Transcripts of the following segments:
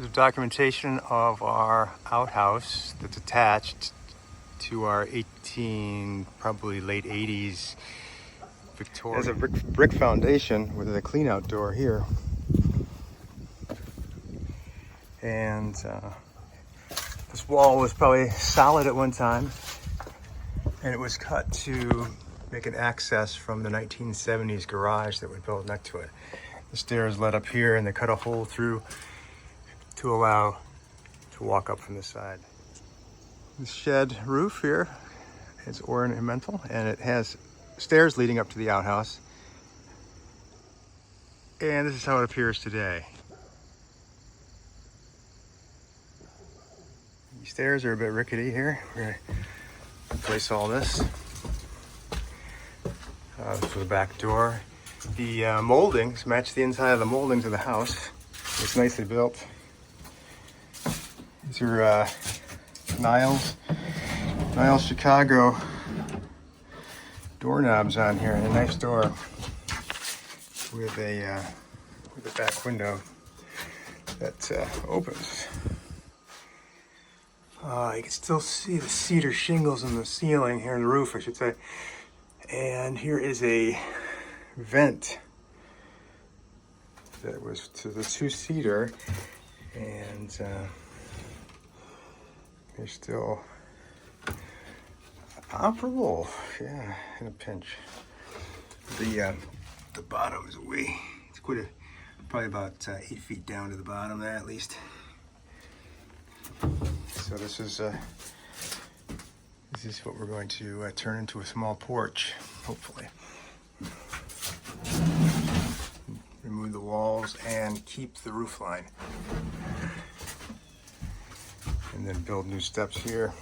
This is documentation of our outhouse that's attached to our probably late 80s Victorian. It has a brick foundation with a clean out door here. And this wall was probably solid at one time, and it was cut to make an access from the 1970s garage that we built next to it. The stairs led up here, and they cut a hole through to allow to walk up from the side. The shed roof here is ornamental, and it has stairs leading up to the outhouse. And this is how it appears today. The stairs are a bit rickety here. We're going to replace all this. For the back door. The moldings match the inside of the moldings of the house. It's nicely built. These are Niles Chicago doorknobs on here, and a nice door with a back window that opens. You can still see the cedar shingles in the ceiling here, in the roof, I should say. And here is a vent that was to the two-seater, and they're still operable, yeah, in a pinch. The bottom is it's probably about 8 feet down to the bottom there at least. So this is what we're going to turn into a small porch, hopefully. Remove the walls and keep the roof line. And then build new steps here.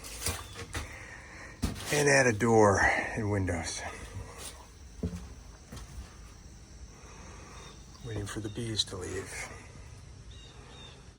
And add a door and windows. Waiting for the bees to leave.